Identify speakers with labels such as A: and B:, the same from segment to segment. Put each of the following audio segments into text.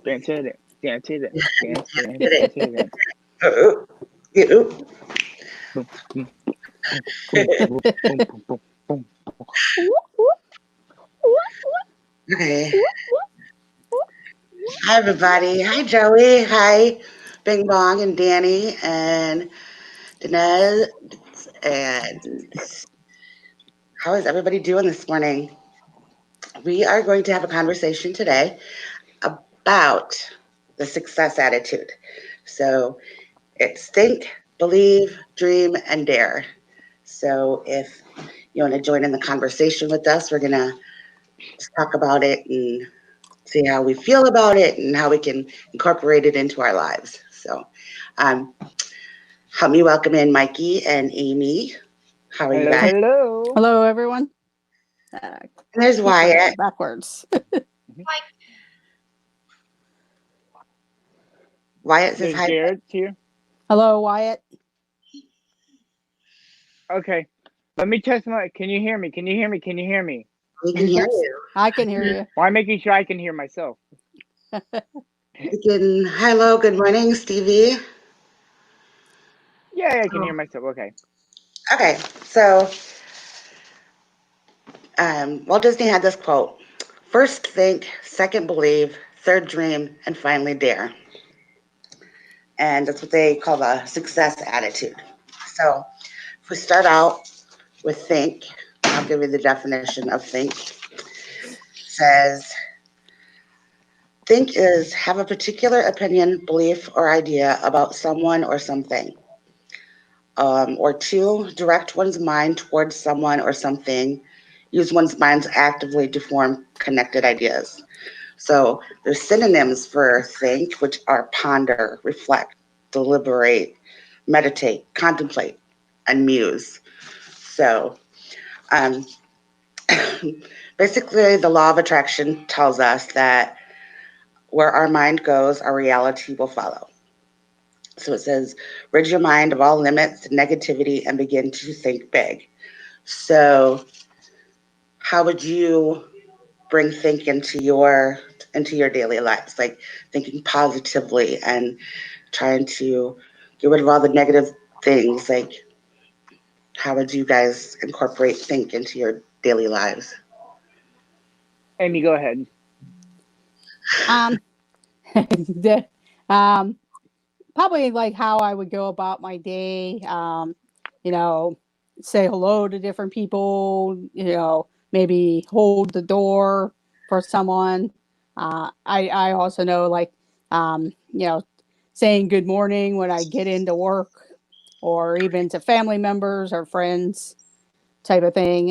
A: Dance to it. Dance to it. Dance to it.
B: Today.
A: Dance to it.
B: Uh, uh,
A: Boom, boom, boom, boom, boom, boom, boom, boom, boom.
B: Okay. Hi, everybody. Hi, Joey. Hi, Bing Bong and Danny and Danez. And how is everybody doing this morning? We are going to have a conversation today about the success attitude. So it's think, believe, dream, and dare. So if you want to join in the conversation with us, we're going to just talk about it and see how we feel about it and how we can incorporate it into our lives. So, um, help me welcome in Mikey and Amy. How are you
A: Hello,
B: guys?
A: hello.
C: Hello, everyone.
B: And there's
C: Keep saying
B: Wyatt.
C: it backwards.
B: Wyatt says
A: There's
B: hi.
A: Garrett here.
C: Hello, Wyatt.
A: Okay. Let me test my. Can you hear me? Can you hear me? Can you hear me?
B: We can hear
C: Yes,
B: you.
C: I can hear you.
A: Well, I'm making sure I can hear myself.
B: Hello, good morning, Stevie.
A: Yeah, I can hear myself. Okay.
B: Okay, so Walt Disney had this quote: first think, second believe, third dream, and finally dare. And that's what they call the success attitude. So if we start out with think, I'll give you the definition of think. It says think is have a particular opinion, belief, or idea about someone or something. Or two, direct one's mind towards someone or something. Use one's minds actively to form connected ideas. So there's synonyms for think, which are ponder, reflect, deliberate, meditate, contemplate, and muse. So um, basically, the law of attraction tells us that where our mind goes, our reality will follow. So it says, rid your mind of all limits, negativity, and begin to think big. So, how would you bring think into your daily lives? Like thinking positively and trying to get rid of all the negative things. Like, how would you guys incorporate think into your daily lives?
A: Amy, go ahead.
C: Um, the, um, Probably like how I would go about my day. You know, say hello to different people. Maybe hold the door for someone. I also know like saying good morning when I get into work, or even to family members or friends, type of thing.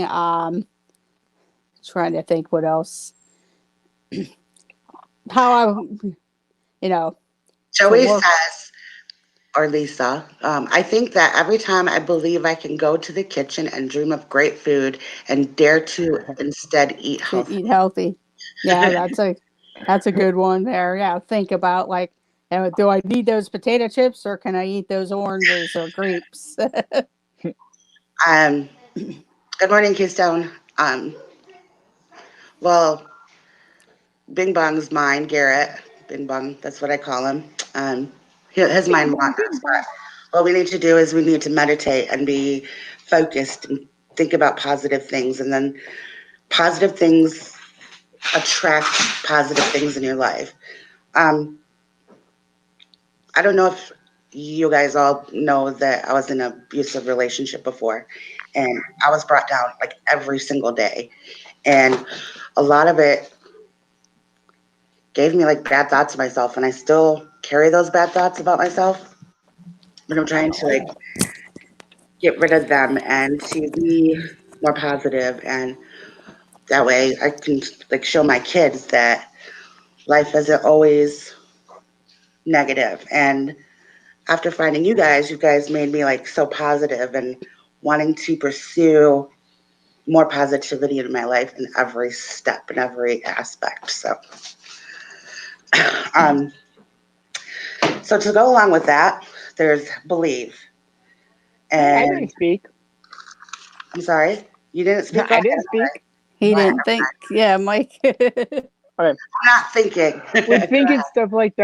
C: Trying to think what else. How I, you know, to
B: Joey
C: work.
B: says, or Lisa, I think that every time I believe I can go to the kitchen and dream of great food and dare to instead eat
C: To
B: healthy.
C: eat healthy. Yeah, that's a good one there. Yeah, think about like, do I need those potato chips or can I eat those oranges or grapes?
B: um, Good morning, Keystone. Well, Bing Bong's mine, Garrett. Bing Bong, that's what I call him. Um, his
A: Bing
B: mind
A: bong,
B: wanders,
A: bing bong.
B: but what we need to do is we need to meditate and be focused and think about positive things, and then positive things attract positive things in your life. Um, I don't know if you guys all know that I was in an abusive relationship before, and I was brought down like every single day, and a lot of it gave me like bad thoughts of myself, and I still carry those bad thoughts about myself, but I'm trying to like get rid of them and to be more positive, and that way I can like show my kids that life isn't always negative. And after finding you guys made me like so positive and wanting to pursue more positivity in my life in every step and every aspect. So um so to go along with that, there's believe.
A: I
B: And
A: didn't speak.
B: I'm sorry, you didn't
A: No,
B: speak. Go
A: I
B: ahead.
A: didn't speak.
C: He
B: Go ahead.
C: didn't think. Yeah, Mike.
A: Okay.
B: I'm not thinking.
A: With thinking stuff like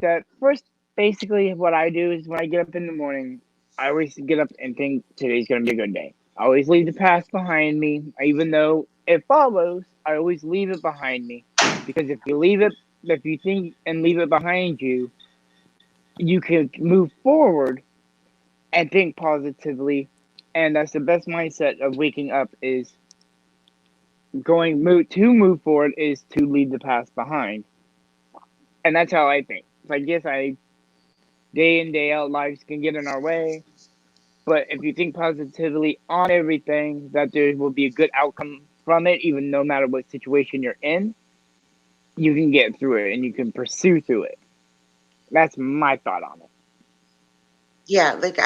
A: that, first, basically, what I do is when I get up in the morning, I always get up and think today's going to be a good day. I always leave the past behind me, even though it follows. I always leave it behind me because if you think and leave it behind you, you can move forward and think positively, and that's the best mindset of waking up is move forward is to leave the past behind, and that's how I think. So I guess day in day out lives can get in our way, but if you think positively on everything, that there will be a good outcome from it, even no matter what situation you're in, you can get through it and you can pursue through it. That's my thought on it.
B: Yeah, like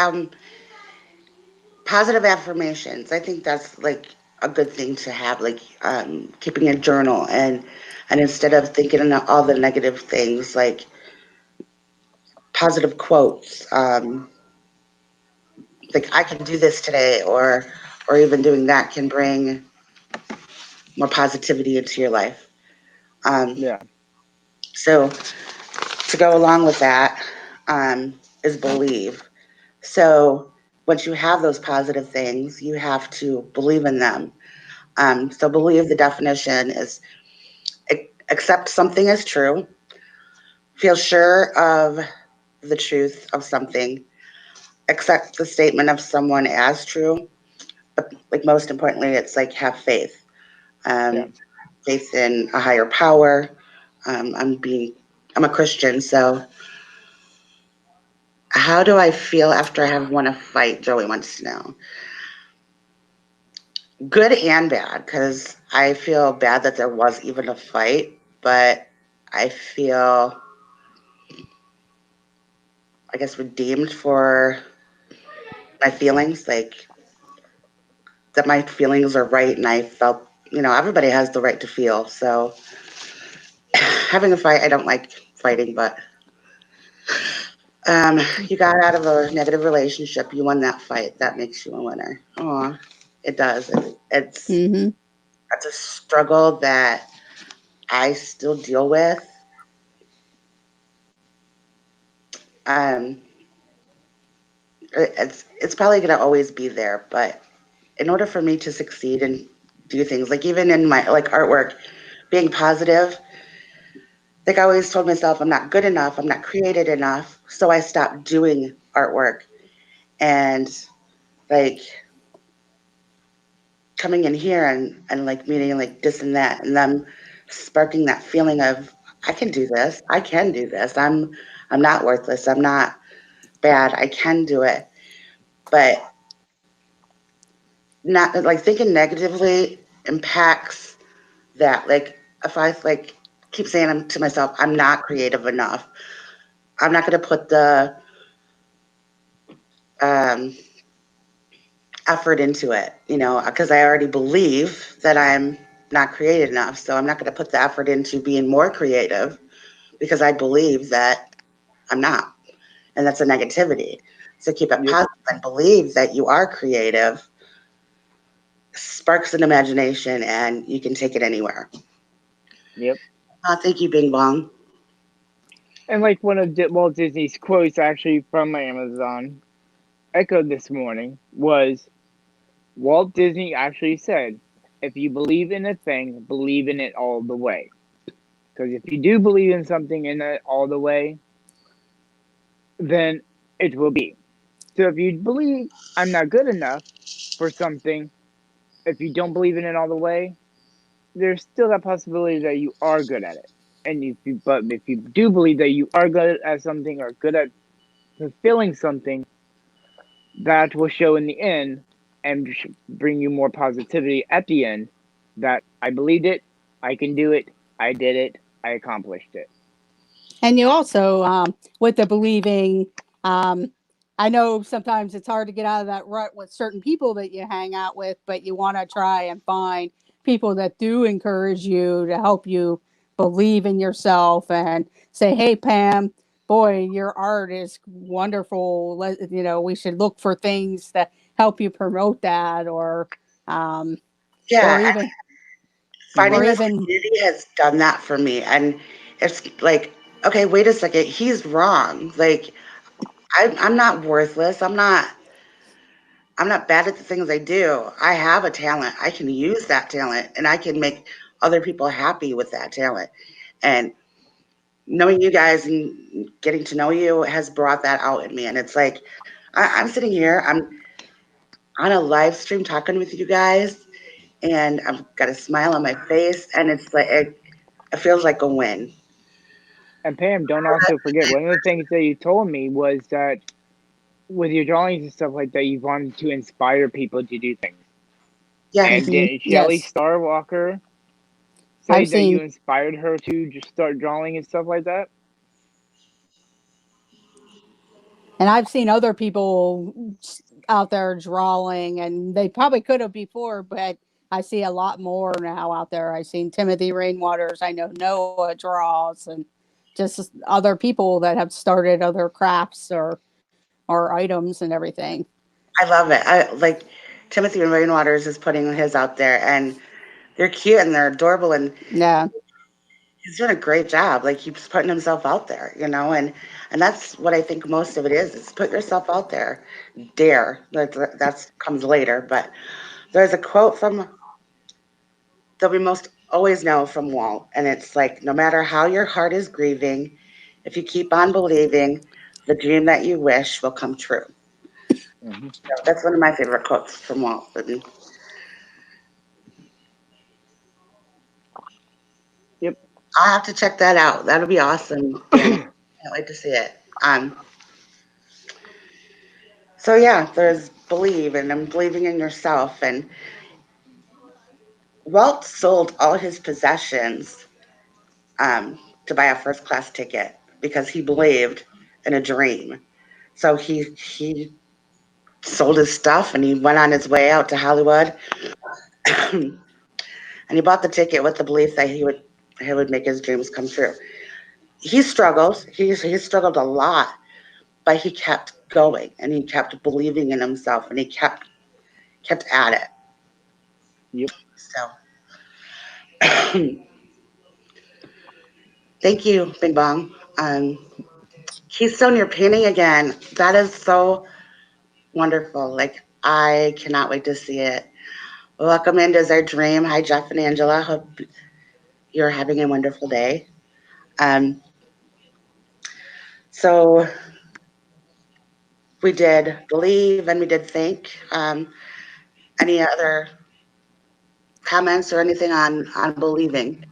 B: positive affirmations. I think that's like a good thing to have, like keeping a journal and instead of thinking of all the negative things, like positive quotes. Like I can do this today, or even doing that can bring more positivity into your life. Um,
A: Yeah.
B: so to go along with that is believe. So once you have those positive things, you have to believe in them. So believe the definition is accept something as true, feel sure of the truth of something, accept the statement of someone as true, but like most importantly, it's like have faith.
A: Yeah.
B: Faith in a higher power. I'm a Christian, so how do I feel after I have won a fight? Joey wants to know. Good and bad, because I feel bad that there was even a fight, but I feel, I guess, redeemed for my feelings, like that my feelings are right, and I felt, everybody has the right to feel. So having a fight, I don't like fighting, but you got out of a negative relationship, you won that fight. That makes you a winner. Oh, it does. It's
C: Mm-hmm.
B: that's a struggle that I still deal with. Um, it's probably gonna always be there, but in order for me to succeed and do things, like even in my like artwork, being positive, like I always told myself, I'm not good enough, I'm not creative enough, so I stopped doing artwork and like coming in here and like meeting like this and that and them sparking that feeling of I can do this. I can do this. I'm not worthless. I'm not bad. I can do it. But not like thinking negatively impacts that. Like if I like keep saying to myself, I'm not creative enough. I'm not going to put the um, effort into it, because I already believe that I'm not creative enough. So I'm not going to put the effort into being more creative because I believe that I'm not. And that's a negativity. So keep it
A: Yep.
B: positive and believe that you are creative, sparks an imagination, and you can take it anywhere.
A: Yep.
B: Thank you, Bing Bong.
A: And like one of Walt Disney's quotes, actually from my Amazon Echo this morning, was Walt Disney actually said, "If you believe in a thing, believe in it all the way." Because if you do believe in something in it all the way, then it will be. So if you believe I'm not good enough for something, if you don't believe in it all the way, there's still that possibility that you are good at it. And if you do believe that you are good at something or good at fulfilling something, that will show in the end and bring you more positivity at the end that I believed it, I can do it, I did it, I accomplished it.
C: And you also, with the believing, I know sometimes it's hard to get out of that rut with certain people that you hang out with, but you want to try and find people that do encourage you to help you believe in yourself and say, hey, Pam, boy, your art is wonderful. We should look for things that help you promote that or
B: Yeah,
C: even,
B: Finding
C: or
B: this
C: even
B: community has done that for me. And it's like, okay, wait a second, he's wrong. Like, I'm not worthless. I'm not bad at the things I do. I have a talent. I can use that talent and I can make other people happy with that talent. And knowing you guys and getting to know you has brought that out in me. And it's like, I'm sitting here, I'm on a live stream talking with you guys, and I've got a smile on my face, and it's like, it feels like a win.
A: And Pam, don't also forget one of the things that you told me was that with your drawings and stuff like that, you wanted to inspire people to do things.
B: Yeah.
A: And
C: mhm,
A: didn't Shelley
C: yes,
A: Starwalker say
C: I've
A: that you
C: seen
A: inspired her to just start drawing and stuff like that?
C: and I've seen other people out there drawing, and they probably could have before, but I see a lot more now out there. I've seen Timothy Rainwaters. I know Noah draws, and just other people that have started other crafts or items and everything.
B: I love it. I like Timothy Rainwaters is putting his out there, and they're cute and they're adorable, and
C: Yeah,
B: he's doing a great job. Like he's putting himself out there, and that's what I think most of it is put yourself out there. Dare. That's comes later, but there's a quote from that we most always know from Walt, and it's like, no matter how your heart is grieving, if you keep on believing, the dream that you wish will come true.
A: Hmm.
B: So that's one of my favorite quotes from Walt. And
A: Yep.
B: I'll have to check that out. That'll be awesome, Danny. Can't wait to see it. So yeah, there's believe, and I'm believing in yourself. And Walt sold all his possessions to buy a first class ticket because he believed in a dream. So he sold his stuff and he went on his way out to Hollywood, and he bought the ticket with the belief that he would make his dreams come true. He struggled. He struggled a lot, but he kept going and he kept believing in himself and he kept at it.
A: Yep.
B: So thank you, Bing Bong. Keystone, you're painting again. That is so wonderful. Like I cannot wait to see it. Welcome into our dream. Hi, Jeff and Angela. Hope you're having a wonderful day. Um, so we did believe and we did think. Any other comments or anything on believing?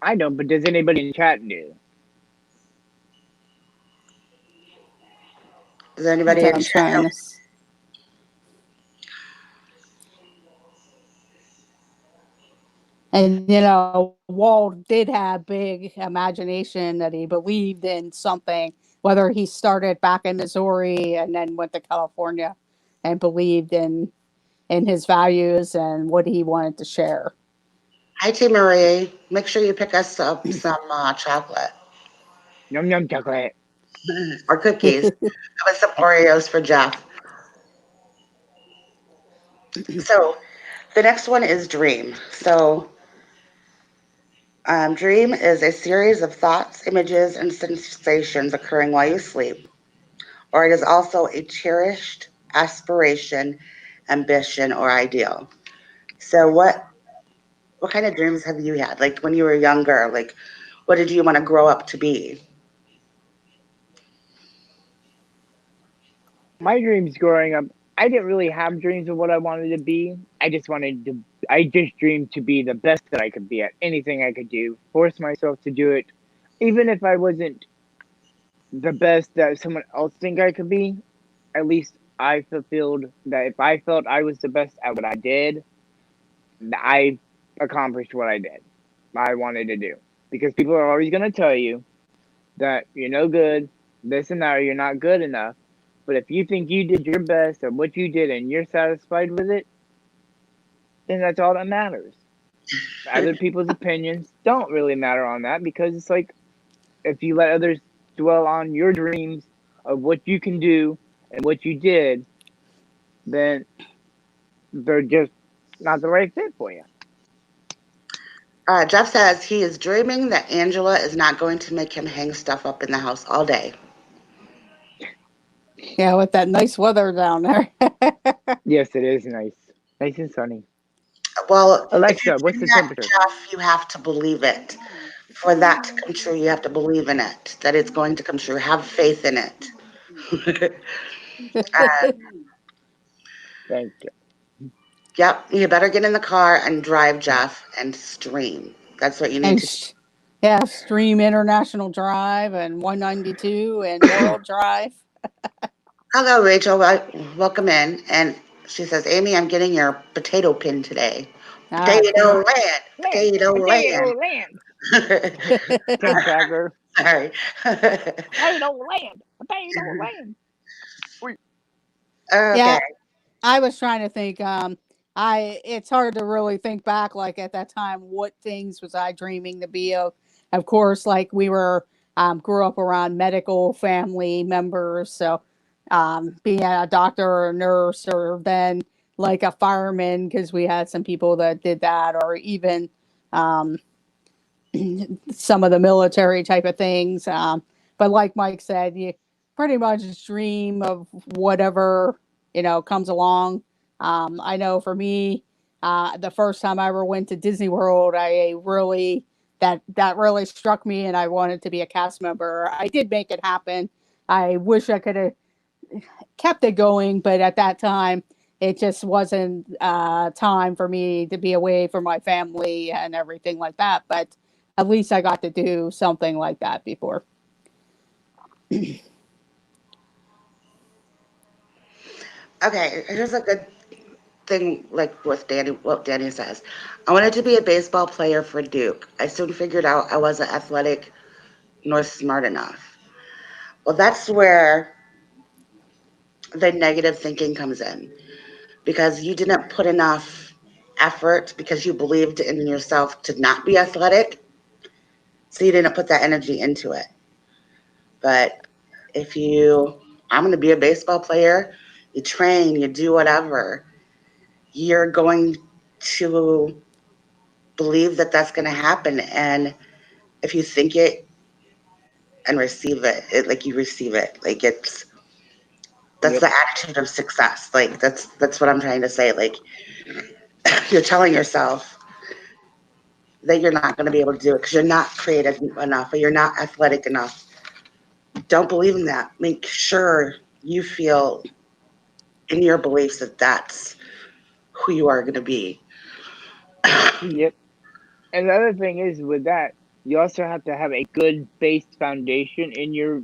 A: I don't, but does anybody in chat do?
B: Does anybody in
C: I'm
B: chat
C: trying
B: know?
C: to. And Walt did have big imagination that he believed in something, whether he started back in Missouri and then went to California and believed in his values and what he wanted to share.
B: Hi, T. Marie. Make sure you pick us up some chocolate
A: Yum yum chocolate.
B: or cookies. How about some Oreos for Jeff? So the next one is dream. So dream is a series of thoughts, images, and sensations occurring while you sleep, or it is also a cherished aspiration, ambition, or ideal. So what kind of dreams have you had? Like when you were younger, like what did you want to grow up to be?
A: My dreams growing up, I didn't really have dreams of what I wanted to be. I just dreamed to be the best that I could be at anything I could do, force myself to do it, even if I wasn't the best that someone else think I could be. At least I fulfilled that if I felt I was the best at what I did, I accomplished what I wanted to do. Because people are always going to tell you that you're no good, this and that, or you're not good enough. But if you think you did your best at what you did and you're satisfied with it, then that's all that matters. Other people's opinions don't really matter on that because it's like if you let others dwell on your dreams of what you can do and what you did, then they're just not the right fit for you.
B: Jeff says he is dreaming that Angela is not going to make him hang stuff up in the house all day.
C: Yeah, with that nice weather down there.
A: Yes, it is nice and sunny.
B: Well, if you're
A: Alexa, what's
B: doing
A: the
B: that,
A: temperature?
B: Jeff, you have to believe it. For that to come true, you have to believe in it, that it's going to come true. Have faith in it. uh,
A: Thank you.
B: yep, you better get in the car and drive, Jeff, and stream. That's what you need
C: and
B: to do.
C: yeah, Stream International Drive and 192 and World Drive.
B: Hello, Rachel. Welcome in. And she says, Amy, I'm getting your potato pin today.
C: Thank
B: Potato land.
A: Land,
B: Potato land.
A: potato land. Tim Tracker.
B: Sorry.
A: Potato land, potato land. We
B: Okay.
C: Yeah, I was trying to think. I It's hard to really think back, like at that time, what things was I dreaming to be of? Of course, like we were grew up around medical family members, so being a doctor or a nurse, or then like a fireman because we had some people that did that, or even um, some of the military type of things. But like Mike said, you pretty much dream of whatever comes along. I know for me, the first time I ever went to Disney World, I really that really struck me, and I wanted to be a cast member. I did make it happen. I wish I could have kept it going, but at that time, it just wasn't time for me to be away from my family and everything like that. But at least I got to do something like that before.
B: Okay. Here's a good thing, like with Danny, what Danny says. I wanted to be a baseball player for Duke. I soon figured out I wasn't athletic nor smart enough. Well, that's where the negative thinking comes in because you didn't put enough effort because you believed in yourself to not be athletic. So you didn't put that energy into it. But if I'm going to be a baseball player, you train, you do whatever, you're going to believe that that's going to happen. And if you think it and receive it, like you receive it, like that's
A: Yep.
B: the attitude of success. Like that's what I'm trying to say. Like you're telling yourself that you're not going to be able to do it because you're not creative enough or you're not athletic enough. Don't believe in that. Make sure you feel in your beliefs that that's who you are going to be.
A: Yep. And the other thing is with that, you also have to have a good base foundation in your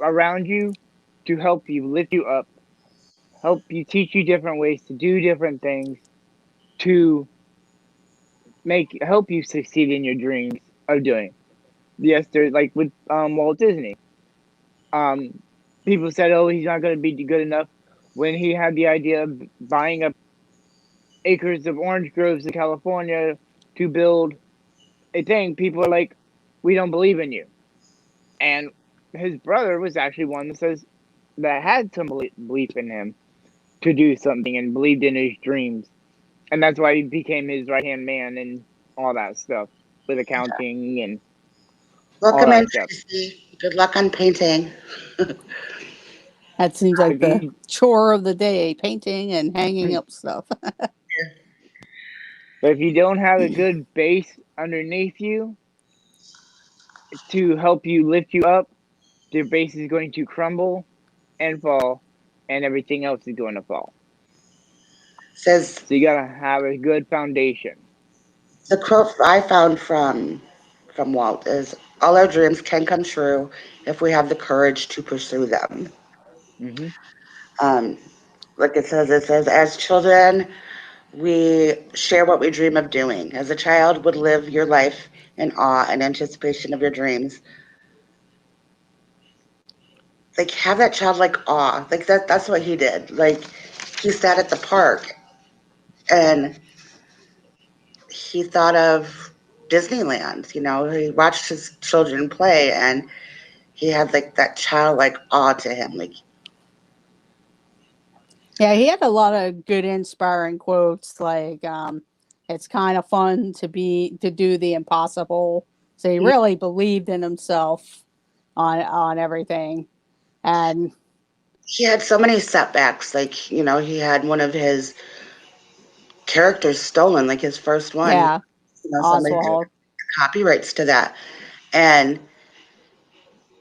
A: around you to help you lift you up, help you teach you different ways to do different things to make help you succeed in your dreams of doing. Yes, there's like with Walt Disney. Um, People said, "Oh, he's not going to be good enough." When he had the idea of buying up acres of orange groves in California to build a thing, people are like, "We don't believe in you." And his brother was actually one that says that had some belief in him to do something and believed in his dreams, and that's why he became his right hand man and all that stuff with accounting and all
B: Welcome in,
A: that stuff.
B: Tracy. Good luck on painting.
C: That seems
A: If
C: like the
A: you,
C: chore of the day: painting and hanging up stuff.
A: but if you don't have a good base underneath you to help you lift you up, your base is going to crumble and fall, and everything else is going to fall.
B: Says
A: So you gotta have a good foundation.
B: the quote I found from Walt is all our dreams can come true if we have the courage to pursue them.
A: Hmm.
B: Um, like it says, as children, we share what we dream of doing. As a child would live your life in awe and anticipation of your dreams. Like have that childlike awe. Like that's what he did. Like he sat at the park and he thought of Disneyland, he watched his children play and he had like that childlike awe to him. Like
C: Yeah, he had a lot of good inspiring quotes like it's kind of fun to do the impossible. So he really believed in himself on everything. And
B: He had so many setbacks. Like, he had one of his characters stolen, like his first one.
C: yeah,
B: Somebody took
C: Oswald.
B: copyrights to that. And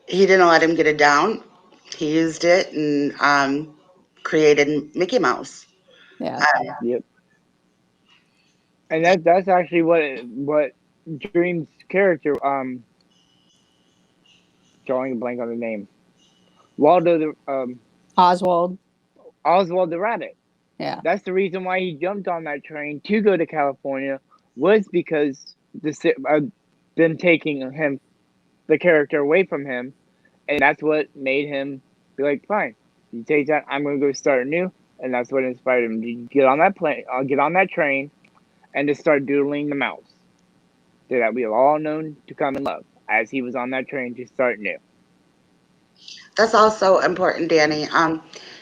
B: he didn't let him get it down. He used it and created Mickey Mouse.
C: Yeah.
B: Um,
A: Yep. And that's actually what Dream's character drawing a blank on the name. Waldo the
C: Oswald.
A: Oswald the Rabbit.
C: Yeah.
A: That's the reason why he jumped on that train to go to California, was because them taking him, the character, away from him, and that's what made him be like, fine, you take that, I'm gonna go start anew, and that's what inspired him to get on that plane, get on that train, and to start doodling the mouse that we have all known to come and love, as he was on that train to start new.
B: that's also important, Danny.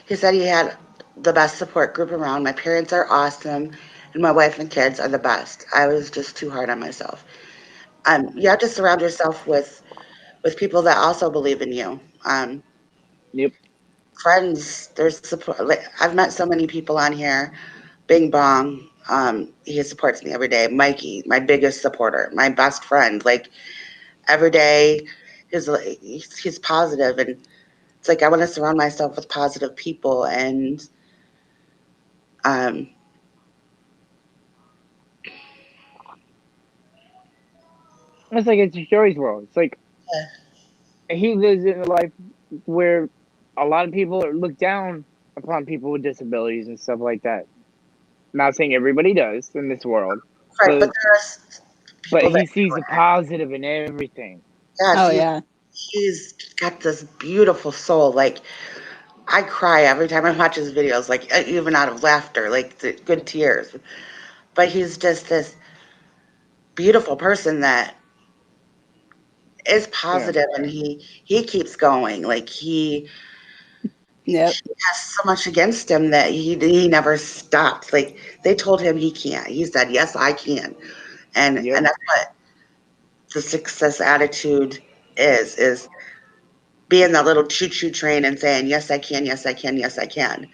B: He said he had the best support group around. My parents are awesome, and my wife and kids are the best. I was just too hard on myself. You have to surround yourself with people that also believe in you.
A: Yep.
B: Friends, there's support. Like, I've met so many people on here. Bing Bong, he supports me every day. Mikey, my biggest supporter, my best friend. Like every day, he's positive, and it's like I want to surround myself with positive people. And um,
A: It's like it's Joey's world. It's like
B: yeah,
A: he lives in a life where a lot of people look down upon people with disabilities and stuff like that. Not saying everybody does in this world,
B: right. But
A: but
B: there's
A: but
B: people that
A: he sees the positive in everything.
B: yes,
C: Oh yeah.
B: he's got this beautiful soul. Like I cry every time I watch his videos, like even out of laughter, like the good tears. But he's just this beautiful person that is
A: Yeah,
B: positive, and he keeps going. Like
C: Yep.
B: he has so much against him that he never stopped. Like they told him he can't. He said, "Yes, I can," and
A: yep.
B: that's what the success attitude is being that little choo choo train and saying, "Yes, I can. Yes, I can. Yes, I can."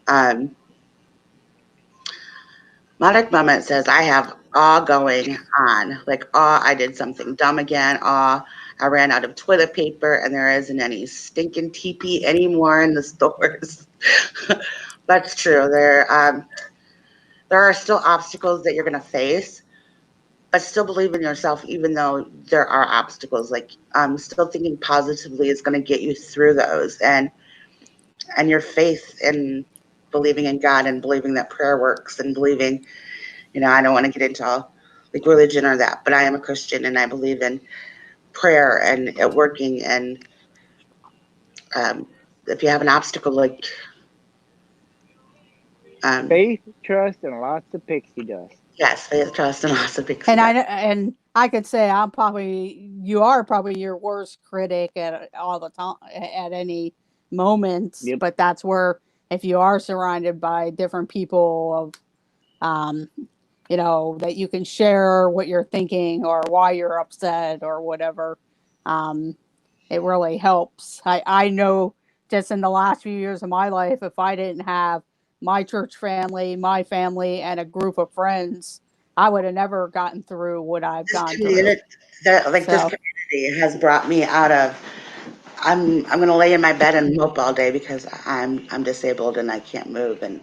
B: Um, Monarch Moment says, I have awe going on. Like, awe, I did something dumb again. Awe, I ran out of toilet paper and there isn't any stinking TP anymore in the stores. That's true. There are still obstacles that you're going to face, but still believe in yourself, even though there are obstacles. Like, still thinking positively is going to get you through those. And your faith in believing in God and believing that prayer works and believing. I don't want to get into all like religion or that, but I am a Christian and I believe in prayer and it working. And um, if you have an obstacle, like, um,
A: Faith, trust, and lots of pixie dust.
B: yes, faith, trust, and lots of pixie
C: And
B: dust.
C: I could say you are probably your worst critic at all the time at any moment,
A: Yep.
C: but that's where if you are surrounded by different people um that you can share what you're thinking or why you're upset or whatever, um it really helps. I know just in the last few years of my life, if I didn't have my church family, my family, and a group of friends, I would have never gotten through what I've
B: This
C: gone through.
B: community, this
C: So,
B: community has brought me out of. I'm gonna lay in my bed and mope all day because I'm disabled and I can't move, and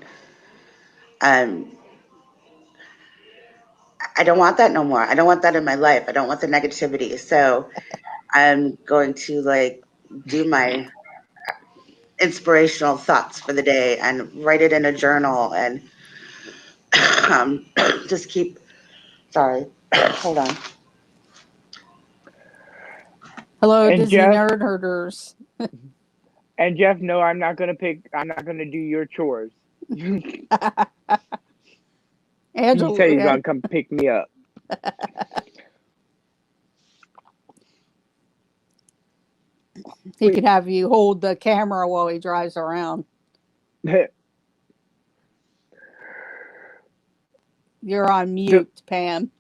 B: um, I don't want that no more. I don't want that in my life. I don't want the negativity. So I'm going to like do my inspirational thoughts for the day and write it in a journal and um, just keep. Sorry, hold on.
C: hello,
A: And
C: Disney
A: Jeff,
C: nerd herders.
A: no, I'm not gonna pick. I'm not gonna do your chores. He said he's
C: Angela,
A: gonna come pick me up.
C: he could have you hold the camera while he drives around. You're on mute, Pam.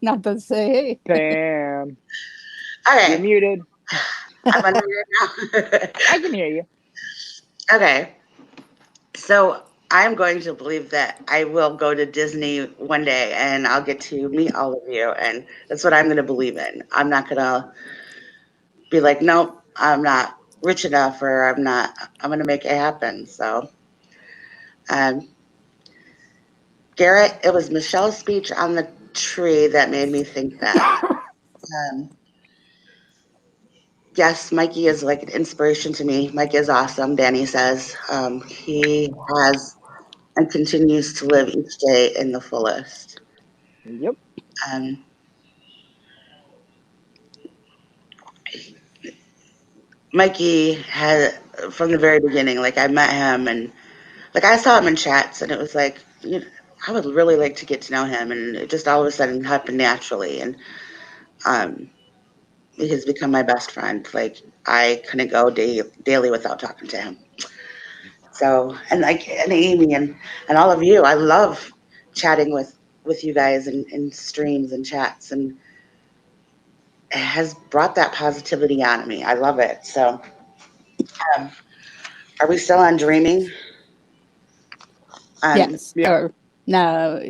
C: Not to say, hey.
A: Pam, you're
B: Okay,
A: muted.
B: I'm unmuted now.
A: I can hear you.
B: Okay, so I'm going to believe that I will go to Disney one day and I'll get to meet all of you, and that's what I'm going to believe in. I'm not going to be like, nope, I'm not rich enough, or I'm not. I'm going to make it happen. So, um, Garrett, it was Michelle's speech on the tree that made me think that. Um, yes, Mikey is like an inspiration to me. Mikey is awesome. Danny says he has and continues to live each day in the fullest.
A: Yep.
B: Um, Mikey had from the very beginning, like I met him and like I saw him in chats, and it was like, you know, I would really like to get to know him, and it just all of a sudden happened naturally, and um, he has become my best friend. Like I couldn't go daily without talking to him. So and like and Amy and all of you, I love chatting with you guys in streams and chats, and it has brought that positivity out of me. I love it. So, um, are we still on dreaming? Um,
C: Yes.
A: Yeah.
C: Or no.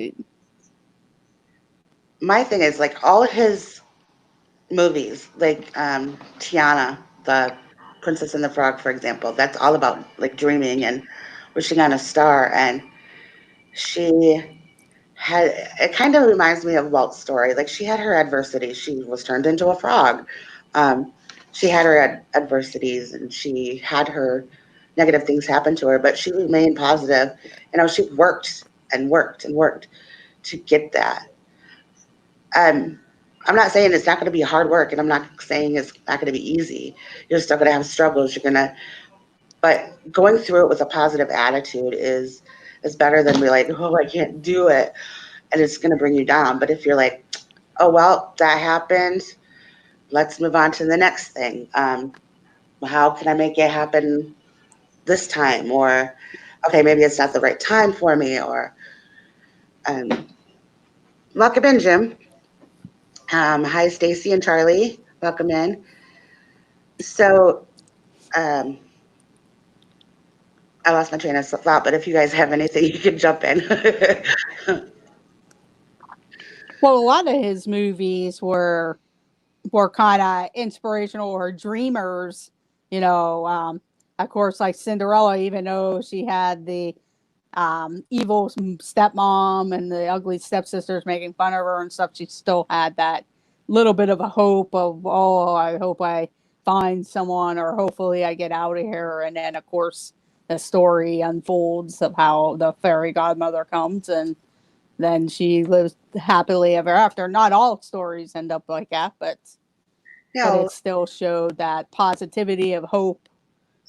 B: my thing is like all his movies, like Tiana, the Princess and the Frog, for example. That's all about like dreaming and wishing on a star. And she had it kind of reminds me of Walt's story. Like she had her adversity. She was turned into a frog. Um, she had her adversities and she had her negative things happen to her, but she remained positive. You know, she worked and worked and worked to get that. Um, I'm not saying it's not going to be hard work, and I'm not saying it's not going to be easy. You're still going to have struggles. You're going to, but going through it with a positive attitude is better than be like, oh, I can't do it, and it's going to bring you down. But if you're like, oh well, that happened, let's move on to the next thing. How can I make it happen this time? Or okay, maybe it's not the right time for me. Or um, welcome in, Jim. Hi, Stacy and Charlie. Welcome in. So um, I lost my train of thought, but if you guys have anything, you can jump in.
C: Well, a lot of his movies were kind of inspirational or dreamers. You know, of course, like Cinderella, even though she had the evil stepmom and the ugly stepsisters making fun of her and stuff, she still had that little bit of a hope of, oh, I hope I find someone or hopefully I get out of here. And then, of course, the story unfolds of how the fairy godmother comes and then she lives happily ever after. Not all stories end up like that, but
B: No,
C: it still showed that positivity of hope.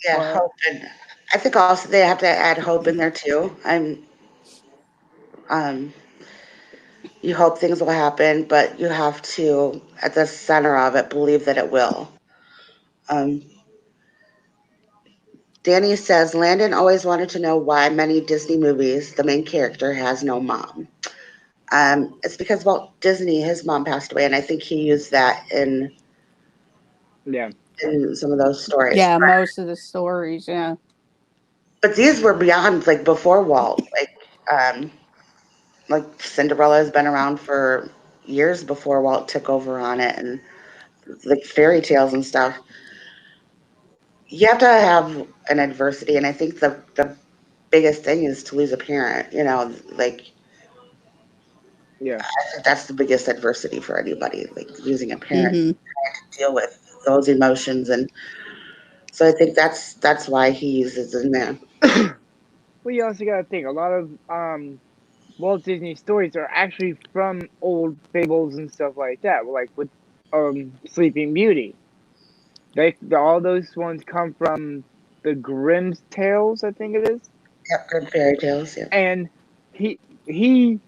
B: yeah,
C: Or
B: hope, and I think also they have to add hope in there too. Um, you hope things will happen, but you have to, at the center of it, believe that it will. Um, Danny says Landon always wanted to know why many Disney movies the main character has no mom. It's because Walt Disney, his mom passed away, and I think he used that
A: Yeah.
B: in some of those stories.
C: yeah, most of the stories, yeah.
B: But these were beyond like before Walt. Like Cinderella has been around for years before Walt took over on it, and like fairy tales and stuff. You have to have an adversity, and I think the biggest thing is to lose a parent. You know, like
A: Yeah.
B: I think that's the biggest adversity for anybody, like losing a parent.
C: Mm-hmm.
B: Deal with those emotions, and so I think that's why he uses in there.
A: Well, you also got to think a lot of Walt Disney stories are actually from old fables and stuff like that, like with Sleeping Beauty. All those ones come from the Grimm's tales, I think it is,
B: Yep, good fairy tales. Yeah,
A: and he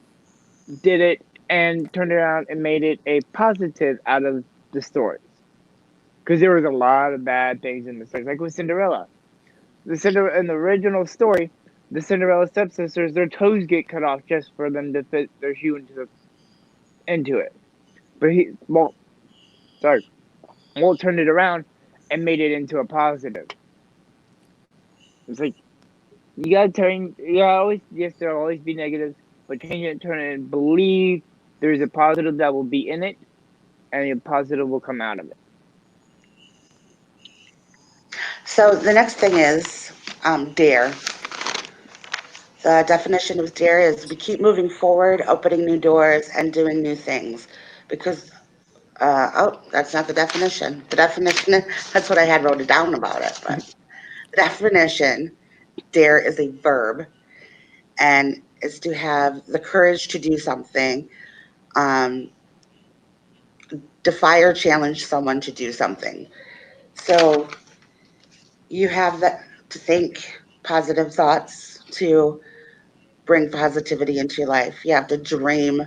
A: did it and turned it around and made it a positive out of the stories because there was a lot of bad things in the stories, like with Cinderella. The Cinderella in the original story, The Cinderella stepsisters, their toes get cut off just for them to fit their shoe into it. But sorry, Walt turned it around and made it into a positive. It's like you gotta always, yes, there'll always be negatives, but change it, turn it, and believe there's a positive that will be in it, and a positive will come out of it.
B: So the next thing is dare. The definition of dare is we keep moving forward, opening new doors, and doing new things. Because, oh, that's not the definition. The definition, that's what I had wrote down about it. But the definition, dare is a verb and is to have the courage to do something, um, defy or challenge someone to do something. So you have that to think positive thoughts to bring positivity into your life. You have to dream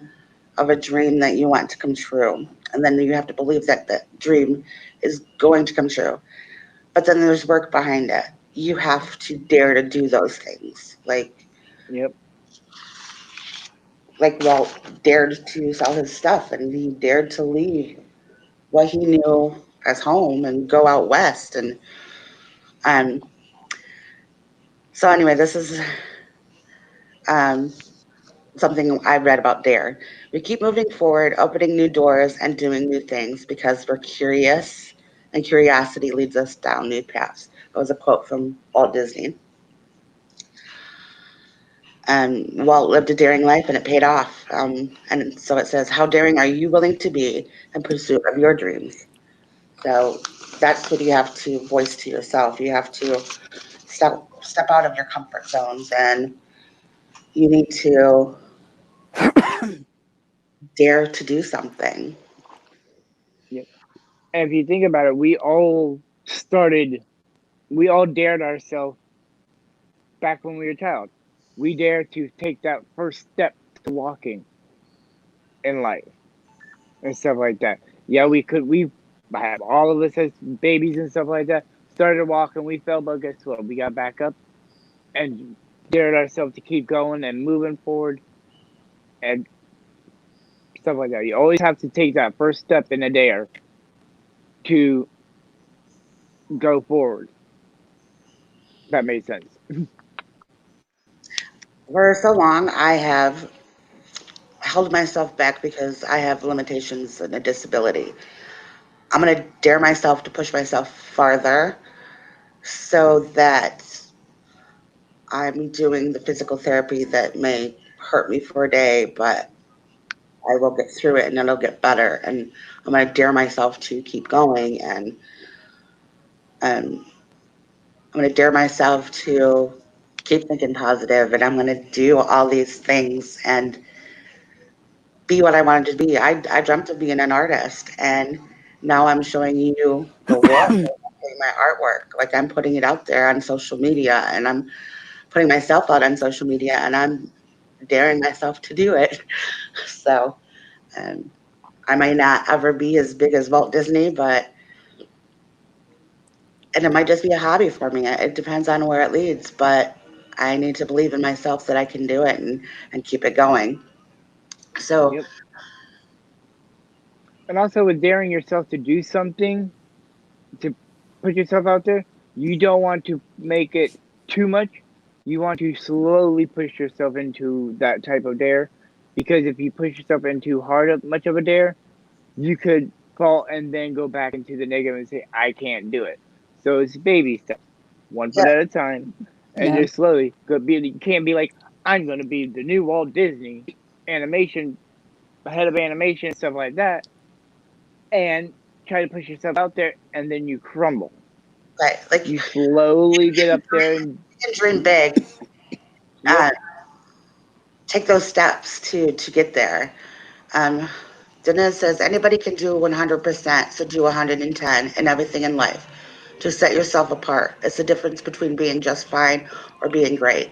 B: of a dream that you want to come true. And then you have to believe that that dream is going to come true. But then there's work behind it. You have to dare to do those things.
A: Yep,
B: Like Walt dared to sell his stuff and he dared to leave what he knew as home and go out west. And um, so anyway, this is um, something I read about dare. We keep moving forward, opening new doors and doing new things because we're curious and curiosity leads us down new paths. That was a quote from Walt Disney. Walt lived a daring life and it paid off. And so it says, how daring are you willing to be in pursuit of your dreams? So that's what you have to voice to yourself. You have to step out of your comfort zones and you need to dare to do something.
A: yep. And if you think about it, we all dared ourselves back when we were a child. We dared to take that first step to walking in life and stuff like that. Yeah, we have all of us as babies and stuff like that started walking. We fell, but guess what? We got back up and dared ourselves to keep going and moving forward and stuff like that. You always have to take that first step in a dare to go forward. That made sense.
B: For so long, I have held myself back because I have limitations and a disability. I'm going to dare myself to push myself farther so that I'm doing the physical therapy that may hurt me for a day, but I will get through it and it'll get better. And I'm going to dare myself to keep going. And um, I'm going to dare myself to keep thinking positive. And I'm going to do all these things and be what I wanted to be. I dreamt of being an artist. And now I'm showing you the world my artwork. Like I'm putting it out there on social media and I'm putting myself out on social media and I'm daring myself to do it. So um, I might not ever be as big as Walt Disney, but and it might just be a hobby for me. It depends on where it leads, but I need to believe in myself that I can do it and keep it going. So
A: Yep. And also with daring yourself to do something, to put yourself out there, you don't want to make it too much. You want to slowly push yourself into that type of dare, because if you push yourself into much of a dare, you could fall and then go back into the negative and say, I can't do it. So it's baby steps, one
B: yeah,
A: foot at a time, and
C: Yeah.
A: just slowly go. You can't be like, I'm going to be the new Walt Disney animation, head of animation and stuff like that, and try to push yourself out there, and then you crumble.
B: right. Like
A: You slowly get up there and
B: you can dream big.
A: yep,
B: Take those steps to get there. Um, Denise says anybody can do 100%, so do 110 in everything in life. To set yourself apart. It's the difference between being just fine or being great.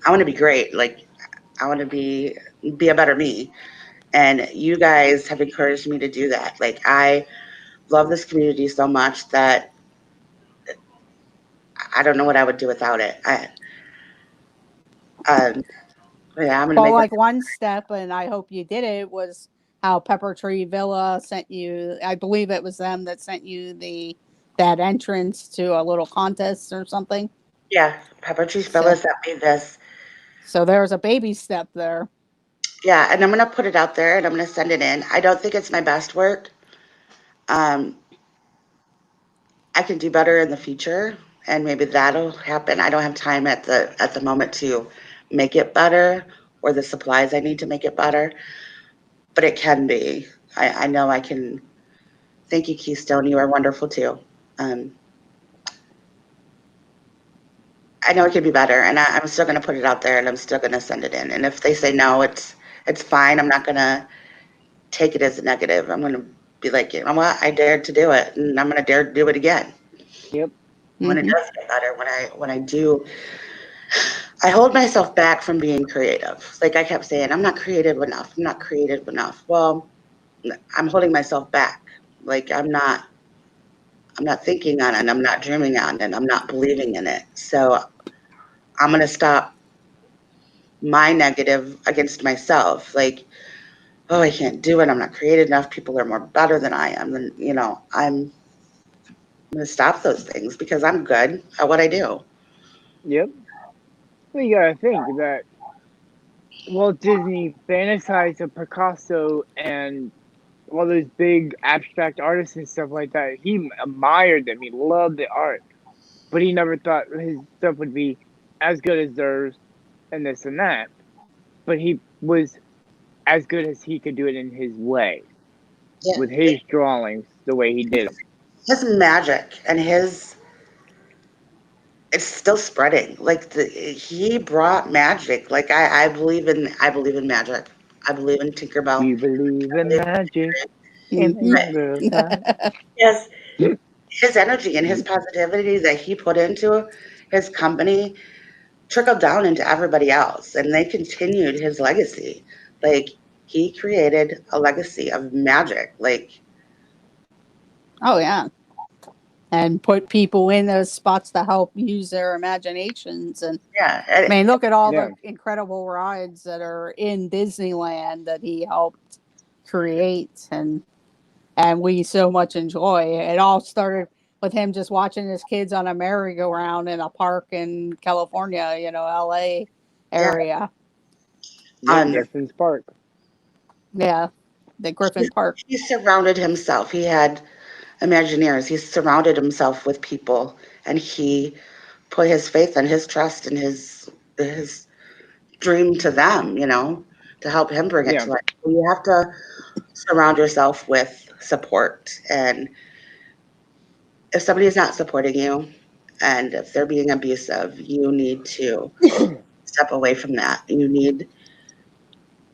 B: I want to be great. Like I want to be a better me. And you guys have encouraged me to do that. Like I love this community so much that I don't know what I would do without it. Um, yeah, I'm gonna
C: Well,
B: make it.
C: like one step, and I hope you did it, was how Pepper Tree Villa sent you. I believe it was them that sent you that entrance to a little contest or something.
B: Yeah, Pepper Tree Bella
C: So,
B: sent me this.
C: so there's a baby step there.
B: Yeah, and I'm gonna put it out there and I'm gonna send it in. I don't think it's my best work. Um, I can do better in the future, and maybe that'll happen. I don't have time at the moment to make it better or the supplies I need to make it better, but it can be. I know I can. Thank you, Keystone. You are wonderful too. Um, I know it could be better, and I'm still going to put it out there, and I'm still going to send it in. And if they say no, it's fine. I'm not going to take it as a negative. I'm going to be like, you know what? I dared to do it, and I'm going to dare to do it again
A: Yep.
B: when it
C: Hmm.
B: does get better. When I do, I hold myself back from being creative. Like I kept saying, I'm not creative enough. I'm not creative enough. Well, I'm holding myself back. Like I'm not thinking on it. I'm not dreaming on it. I'm not believing in it. So I'm going to stop my negative against myself. Like, oh, I can't do it. I'm not creative enough. People are more better than I am. And, I'm going to stop those things because I'm good at what I do.
A: Yep. Well, you gotta think that Walt Disney fantasized of Picasso and all those big abstract artists and stuff like that. He admired them. He loved the art, but he never thought his stuff would be as good as theirs and this and that. But he was as good as he could do it in his way
B: Yeah.
A: with his drawings, the way he did them.
B: His magic and his it's still spreading. Like he brought magic. Like I believe in magic. I believe in
A: Do
B: Tinkerbell.
A: you believe in magic in the
C: Hmm.
B: Right.
A: younger side?
B: Yes, his energy and his positivity that he put into his company trickled down into everybody else, and they continued his legacy. Like he created a legacy of magic. Like
C: Oh yeah, and put people in those spots to help use their imaginations. And
B: yeah,
C: I mean, look at all
A: Yeah.
C: the incredible rides that are in Disneyland that he helped create, and we so much enjoy. It all started with him just watching his kids on a merry-go-round in a park in California, LA
B: yeah.
C: area.
A: Yep.
B: Um,
A: Griffin's Park.
C: Yeah, the
B: he,
C: Griffin Park.
B: he surrounded himself. He had Imagineers. He surrounded himself with people, and he put his faith and his trust and his dream to them. To help him bring it
A: Yeah.
B: to life. So you have to surround yourself with support, and if somebody is not supporting you, and if they're being abusive, you need to step away from that. You need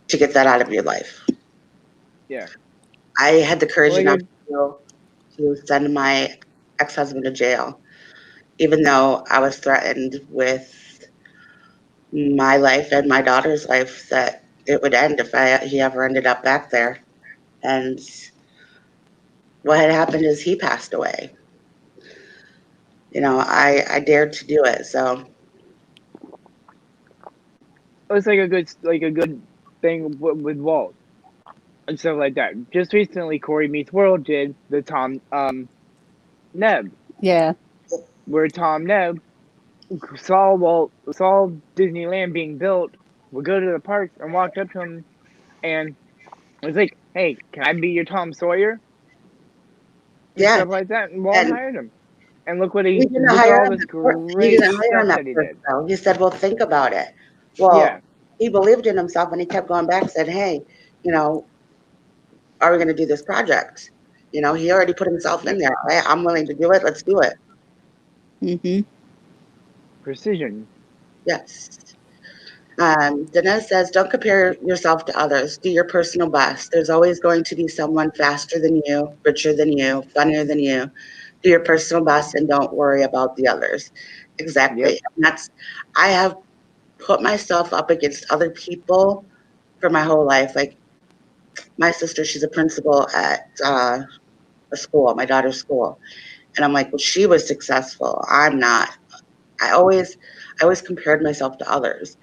B: to get that out of your life.
A: Yeah.
B: I had the courage
A: Like
B: enough
A: I,
B: to send my ex-husband to jail, even though I was threatened with my life and my daughter's life that it would end if he ever ended up back there. And what had happened is he passed away. I dared to do it. So
A: it's like a good thing with Walt and stuff like that. Just recently, Corey Meets World did the Tom Neb,
C: Yeah.
A: where Tom Neb saw Disneyland being built, would go to the parks and walked up to him and was like, "Hey, can I be your Tom Sawyer?" and
B: yeah,
A: stuff like that. And Walt
B: and
A: hired him. And
B: he didn't
A: look at
B: hire
A: all
B: him.
A: this
B: He
A: great
B: didn't hire
A: stuff
B: him at
A: that he
B: first,
A: did.
B: though. He said, "Well, think about it." Well,
A: Yeah,
B: he believed in himself, and he kept going back. Said, "Hey, you know, are we going to do this project?" He already put himself in
A: yep,
B: there. I'm willing to do it. Let's do it.
C: Hmm.
A: precision.
B: Yes. Dinesh says, don't compare yourself to others. Do your personal best. There's always going to be someone faster than you, richer than you, funnier than you. Do your personal best and don't worry about the others. Exactly.
A: Yep,
B: I have put myself up against other people for my whole life. Like my sister, she's a principal at a school, my daughter's school. And I'm like, well, she was successful. I'm not. I always, I always compared myself to others.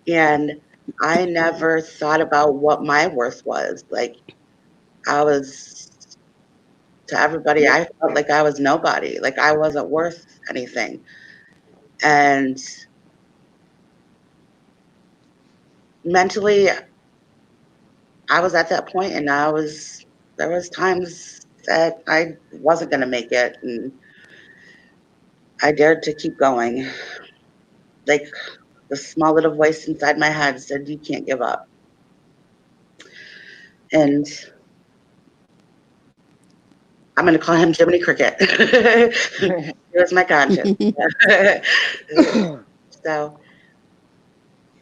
B: And I never thought about what my worth was. Like, I was, to everybody, I felt like I was nobody, like I wasn't worth anything. And mentally, I was at that point, and there was times that I wasn't going to make it, and I dared to keep going. Like, the small little voice inside my head said, "You can't give up." And I'm going to call him Jiminy Cricket. Here's my conscience. So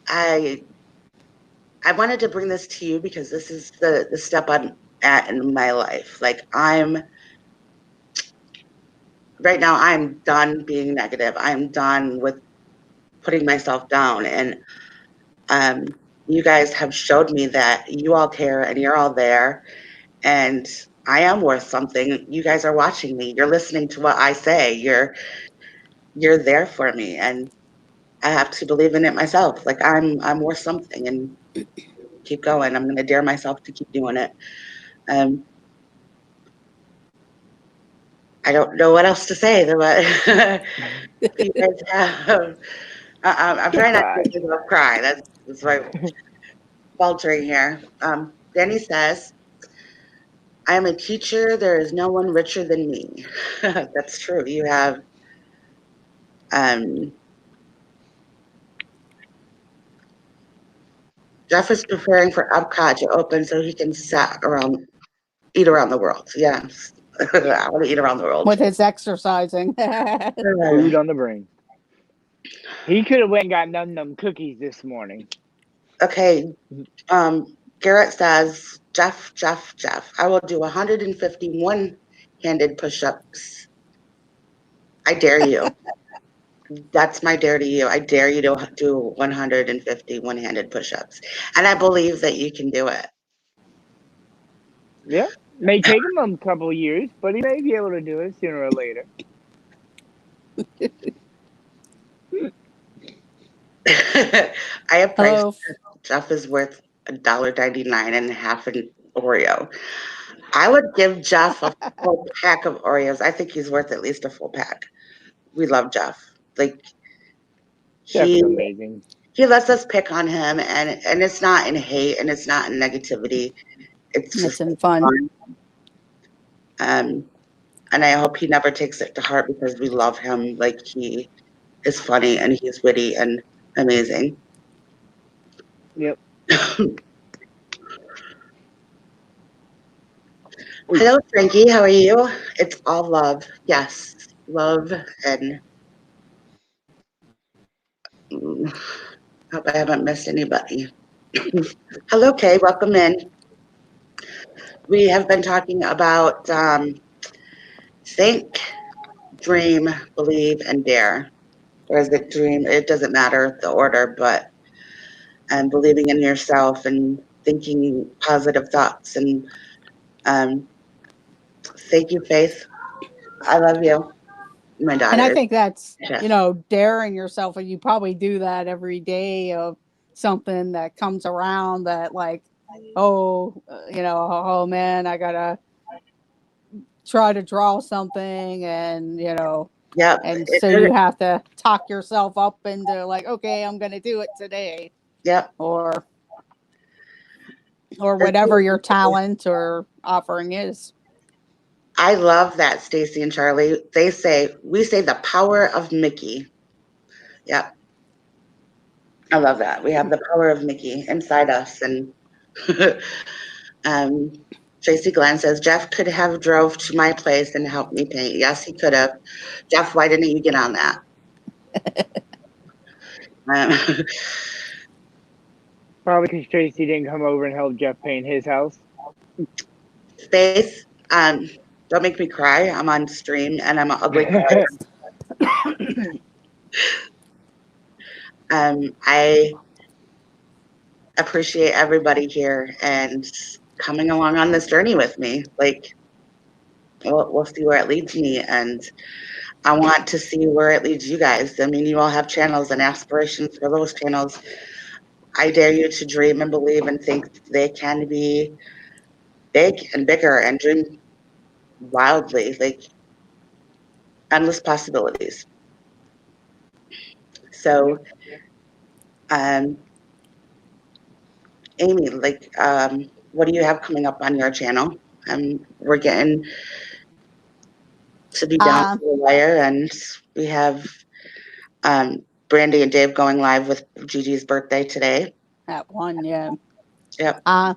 B: I wanted to bring this to you because this is the step I'm at in my life. Like, right now I'm done being negative. I'm done with putting myself down. And you guys have showed me that you all care and you're all there. And I am worth something. You guys are watching me. You're listening to what I say. You're there for me. And I have to believe in it myself. Like, I'm worth something, and keep going. I'm gonna dare myself to keep doing it. Um, I don't know what else to say. You guys have. I'm trying not to make myself cry. That's right. Faltering here. Danny says, "I am a teacher. There is no one richer than me." That's true. You have. Um, Jeff is preparing for Epcot to open so he can eat around the world. Yes, I want to eat around the world.
C: With his exercising.
A: Food on the brain. He could have went and got num cookies this morning.
B: Okay. Garrett says, Jeff, I will do 151 handed push-ups. I dare you. That's my dare to you. I dare you to do 150 one-handed push-ups. And I believe that you can do it.
A: Yeah. May take him a couple of years, but he may be able to do it sooner or later.
B: I have priced
C: Hello.
B: Jeff is worth $1.99 and half an Oreo. I would give Jeff a full pack of Oreos. I think he's worth at least a full pack. We love Jeff. Like,
A: Jeff's
B: he
A: amazing.
B: he lets us pick on him, and it's not in hate and it's not in negativity. It's
C: It's
B: just
C: in fun.
B: and I hope he never takes it to heart because we love him. Like, he is funny and he's witty and amazing.
A: Yep.
B: Hello, Frankie. How are you? It's all love. Yes, love. And hope I haven't missed anybody. Hello, Kay. Welcome in. We have been talking about think, dream, believe, and dare. Or is it dream? It doesn't matter the order, but believing in yourself and thinking positive thoughts. And thank you, Faith. I love you, my daughter.
C: And I think that's,
B: Yes.
C: daring yourself. And you probably do that every day of something that comes around that, like, oh man, I gotta try to draw something, and
B: Yep.
C: and so you have to talk yourself up into, like, okay, I'm gonna do it today.
B: Yep.
C: Or whatever your talent or offering is.
B: I love that, Stacy and Charlie. We say the power of Mickey. Yep. I love that. We have the power of Mickey inside us. And Tracy Glenn says, Jeff could have drove to my place and helped me paint. Yes, he could have. Jeff, why didn't you get on that?
A: Probably because Tracy didn't come over and help Jeff paint his house.
B: Faith, don't make me cry. I'm on stream and I'm an ugly cry. I appreciate everybody here and coming along on this journey with me. Like, we'll see where it leads me, and I want to see where it leads you guys. I mean, you all have channels and aspirations for those channels. I dare you to dream and believe and think they can be big and bigger and dream wildly, like endless possibilities. So, um, Amy, like, what do you have coming up on your channel? We're getting to be down to
C: Um,
B: the wire, and we have Brandy and Dave going live with Gigi's birthday today.
C: that one, yeah.
B: Yep.
C: Uh,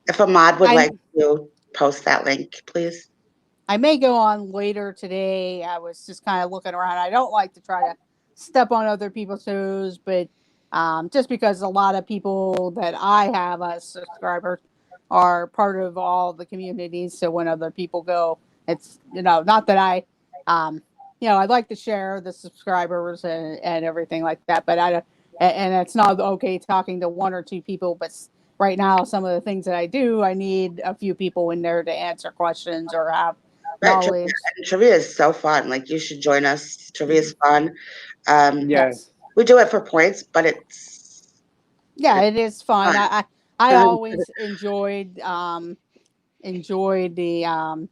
B: If a mod would
C: I
B: like to post that link, please.
C: I may go on later today. I was just kind of looking around. I don't like to try to step on other people's toes, but just because a lot of people that I have as subscribers are part of all the communities. So when other people go, it's, not that I'd like to share the subscribers and everything like that, but I don't, and it's not okay talking to one or two people, but right now, some of the things that I do, I need a few people in there to answer questions or have
B: Right, trivia,
C: knowledge.
B: and trivia is so fun. Like, you should join us. Trivia is fun.
A: Yes.
C: Yes.
B: We do it for points, but
C: Yeah, it is fun.
B: fun.
C: I always enjoyed the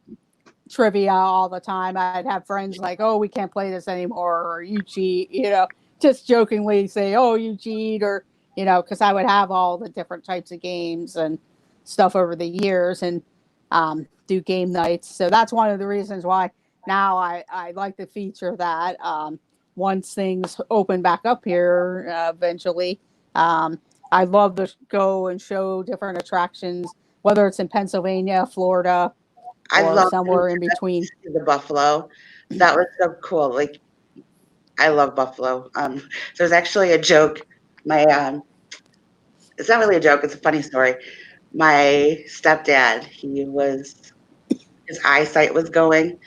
C: trivia all the time. I'd have friends like, "Oh, we can't play this anymore," or "You cheat," just jokingly say, "Oh, you cheat," or because I would have all the different types of games and stuff over the years and do game nights. So that's one of the reasons why now I like to feature that. Once things open back up here eventually, um, I love to go and show different attractions, whether it's in Pennsylvania, Florida,
B: I
C: or
B: love
C: somewhere in between.
B: the buffalo. That was so cool. Like, I love buffalo. There's actually a joke. My it's not really a joke. It's a funny story. My stepdad, his eyesight was going,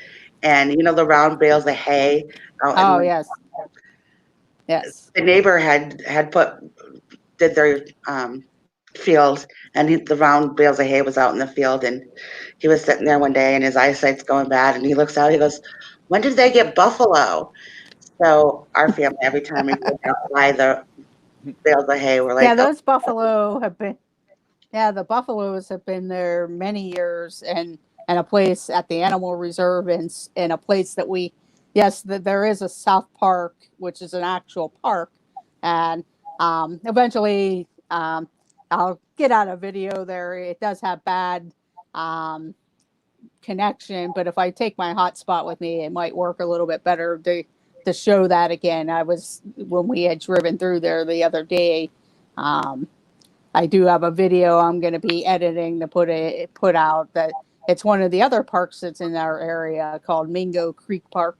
B: and the round bales of hay out in
C: Oh yes, yes.
B: the neighbor did their field, and the round bales of hay was out in the field, and he was sitting there one day, and his eyesight's going bad, and he looks out, he goes, "When did they get buffalo?" So our family, every time we go out by the bales of hay, we're
C: Yeah,
B: like, "Oh,
C: those buffalo have been. Yeah, the buffaloes have been there many years, and a place at the animal reserve, and a place that we. Yes, there is a South Park, which is an actual park, and eventually I'll get out a video there. It does have bad um, connection, but if I take my hotspot with me, it might work a little bit better to show that again. I was when we had driven through there the other day. Um, I do have a video I'm going to be editing to put out that it's one of the other parks that's in our area called Mingo Creek Park.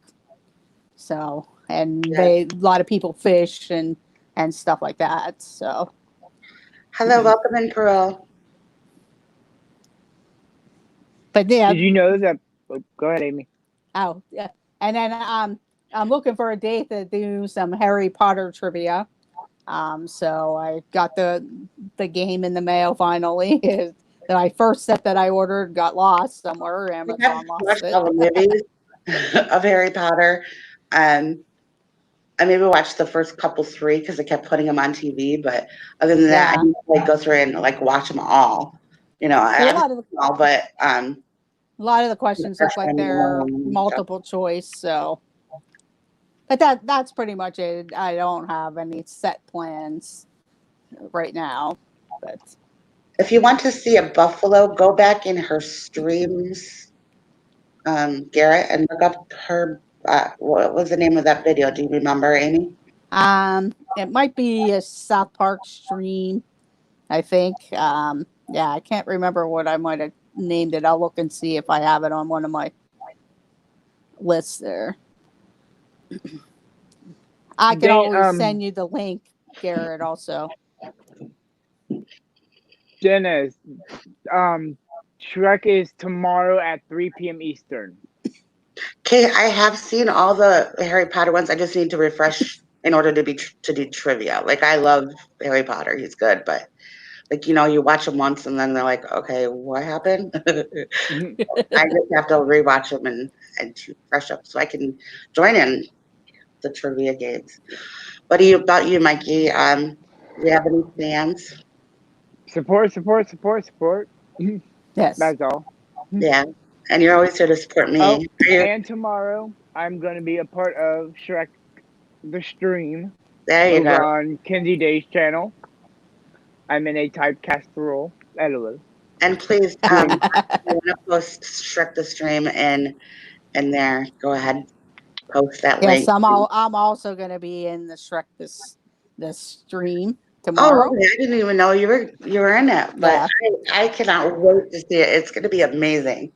C: So, and
B: yeah."
C: a lot of people fish and stuff like that. So,
B: Hello, welcome in, Pearl.
C: but yeah,
A: Did you know that? Oh, go ahead, Amy.
C: oh yeah, and then I'm looking for a date to do some Harry Potter trivia. So I got the game in the mail finally. My first set that I ordered got lost somewhere.
B: We have
C: Amazon lost
B: watched
C: it.
B: all the movies of Harry Potter. I maybe watched the first couple three because they kept putting them on TV. But other than that, I
C: Yeah,
B: need to like go through and like watch them all. I
C: but
B: haven't seen them all, but
C: a lot of the questions look
B: refresh my
C: like they're
B: memory and stuff.
C: multiple choice. So, but that's pretty much it. I don't have any set plans right now. But
B: If you want to see a buffalo, go back in her streams, Garrett, and look up her. What was the name of that video? Do you remember, Amy?
C: it might be a South Park stream. I think. Yeah, I can't remember what I might have named it. I'll look and see if I have it on one of my lists there. I can
A: They
C: always send you the link, Garrett. Also,
A: Dennis, Shrek is tomorrow at 3 p.m. Eastern.
B: Okay, I have seen all the Harry Potter ones. I just need to refresh in order to do trivia. Like, I love Harry Potter; he's good, but like you watch them once and then they're like, okay, what happened? I just have to rewatch them and to fresh up so I can join in the trivia games. What about you, Mikey? Do you have any plans?
A: Support, support, support, support.
C: Yes.
A: That's all.
B: Yeah. And you're always here to support
A: Oh,
B: me. Are you?
A: and tomorrow I'm gonna be a part of Shrek the stream
B: There you
A: over
B: go.
A: on Kenzie Day's channel. I'm in a typecast role. LOL.
B: And please,
A: Doing
B: if you want to post Shrek the Stream in there, go ahead, post that
C: Yes,
B: link.
C: I'm also going to be in the Shrek this stream
B: Oh,
C: tomorrow.
B: okay. I didn't even know you were in it, but
C: Yeah.
B: I cannot wait to see it. It's going to be amazing.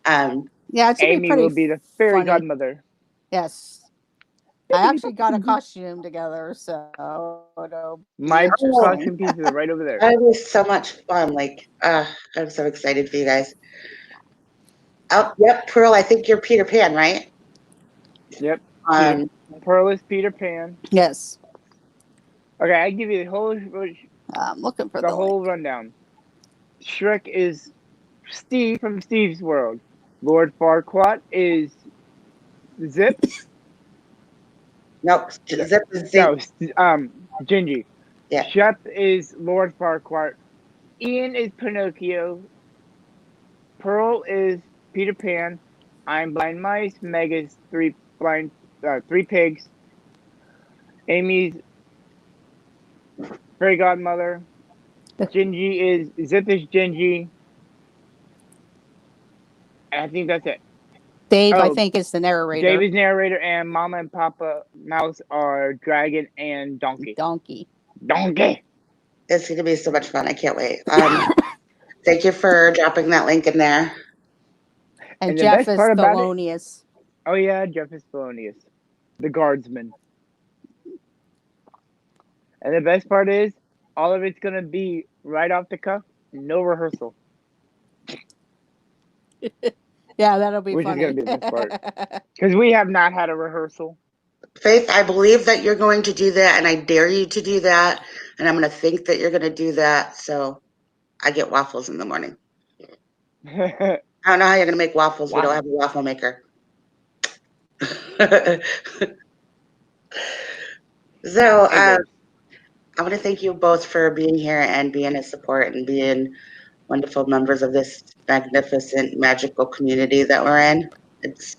B: Um,
C: Yeah, it should be
A: Amy will
C: pretty
A: be the fairy
C: funny.
A: godmother.
C: Yes. I actually got a costume together, so it'll be
A: My
C: interesting.
B: oh,
A: costume pieces are right over there.
B: that was so much fun. Like, I'm so excited for you guys. Oh, yep, Pearl. I think you're Peter Pan, right?
A: Yep. Peter
B: Um,
A: Pearl is Peter Pan.
C: Yes.
A: Okay, I give you
C: I'm looking for
A: the
C: the link.
A: whole rundown. Shrek is Steve from Steve's World. Lord Farquaad is Zip.
B: nope.
A: No,
B: Zip is
A: no,
B: Zeke.
A: Gingy.
B: Yeah.
A: Shep is Lord Farquaad. Ian is Pinocchio. Pearl is Peter Pan. I'm Blind Mice. Meg is three pigs. Amy's fairy godmother. Gingy is Zip is Gingy. I think that's it.
C: Dave, I
A: Oh,
C: think, is the narrator.
A: David's narrator and Mama and Papa Mouse are Dragon and Donkey.
C: Donkey.
A: Donkey.
B: It's going to be so much fun. I can't wait. Thank you for dropping that link in there.
C: And
A: And the
C: Jeff
A: best
C: is
A: part about it,
C: Thelonious.
A: oh yeah, Jeff is Felonious, the guardsman. And the best part is, all of it's gonna be right off the cuff, no rehearsal,
C: Yeah, that'll be
A: which is gonna
C: funny.
A: be the best part. Because we have not had a rehearsal.
B: Faith, I believe that you're going to do that, and I dare you to do that. And I'm going to think that you're going to do that. So I get waffles in the morning. I don't know how you're going to make waffles. We don't have a waffle maker. So I want to thank you both for being here and being a support and being wonderful members of this magnificent, magical community that we're in. It's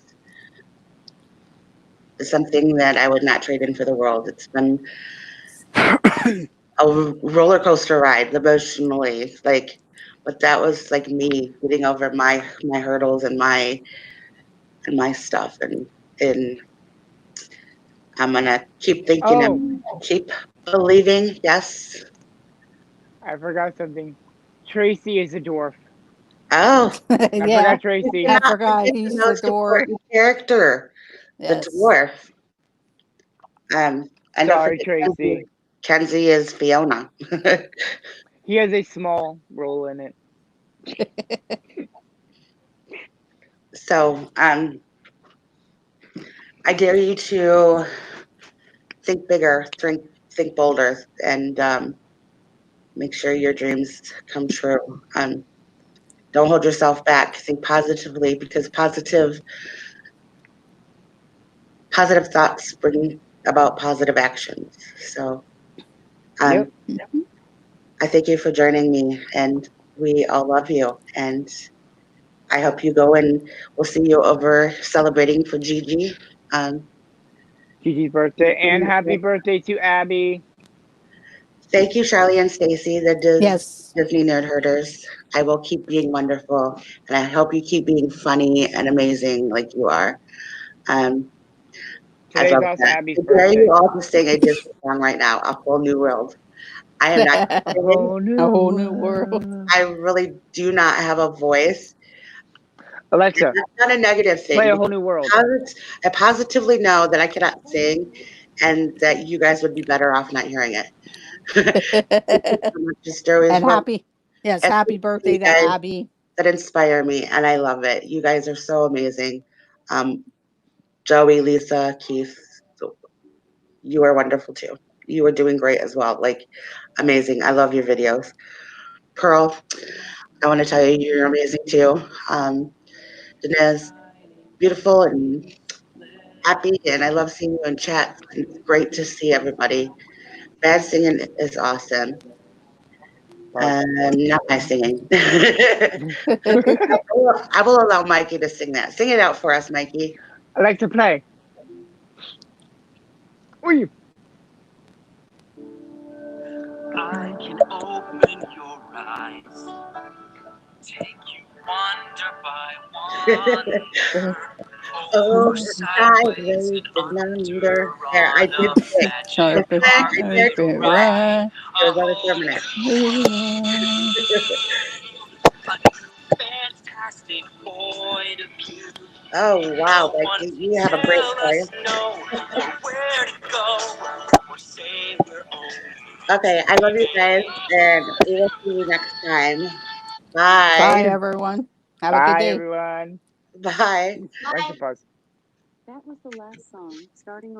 B: something that I would not trade in for the world. It's been a roller coaster ride emotionally, like, but that was like me getting over my hurdles and my stuff, and I'm gonna keep thinking
A: Oh,
B: and keep believing. Yes.
A: I forgot something. Tracy is a dwarf.
B: Oh,
A: I
C: Yeah,
A: forgot Tracy.
C: I
B: cannot
C: forgot
B: forget the
C: he's the
B: most
C: dwarf.
B: important character, the
C: Yes.
B: dwarf. And don't
A: Sorry,
B: forget Kenzie.
A: Tracy.
B: Kenzie is Fiona.
A: He has a small role in it.
B: So I dare you to think bigger, think bolder, and make sure your dreams come true. Don't hold yourself back. Think positively, because positive thoughts bring about positive actions. So
A: Yep.
B: um, I thank you for joining me, and we all love you. And I hope you go, and we'll see you over celebrating for Gigi. Um,
A: Gigi's birthday. And happy birthday to Abby.
B: Thank you, Charlie and Stacy, the
C: Yes.
B: Disney Nerd Herders. I will keep being wonderful, and I hope you keep being funny and amazing like you are. Um, I
A: Today's
B: love
A: also
B: that.
A: Abby's
B: I dare you
A: birthday.
B: all to sing a Disney song right now, A Whole New World. I am not
A: A
B: kidding.
A: whole
C: A
A: new
C: whole new world.
A: world.
B: I really do not have a voice. And
A: Alexa,
B: that's not a negative
A: play
B: thing.
A: a whole new world.
B: I positively know that I cannot sing and that you guys would be better off not hearing it. Thank you so much. Just always
C: And
B: one
C: happy birthday to
B: guys
C: Abby.
B: that inspire me, and I love it. You guys are so amazing. Um, Joey, Lisa, Keith, you are wonderful too. You are doing great as well. Like, amazing. I love your videos. Pearl, I want to tell you, you're amazing too. Danez, beautiful and happy, and I love seeing you in chat. It's great to see everybody. Bad singing is awesome.
A: Pause.
B: Not my singing. I will allow Mikey to sing that. Sing it out for us, Mikey.
A: I like to play. Ooh.
D: I can open your eyes, take you wonder by wonder,
B: Oh,
D: over, sideways,
B: sideways
D: and
B: and
D: under
B: under. There, I
D: on
B: did
D: a
B: sing.
D: magic
B: I did
D: carpet
B: sing.
D: ride.
B: There's
D: A
B: other
D: whole
B: permanent.
D: a new fantastic point of view.
B: Oh, wow,
D: No one
B: Mikey,
D: can
B: you have a great
D: tell
B: story.
D: us no, or where to go, or say we're
B: Okay, I love you guys, and we will see you next time.
C: Bye,
B: Bye.
C: everyone. Have a good
A: Bye,
C: day.
A: everyone.
B: Bye.
A: Where's the pause?
E: That was the last song, starting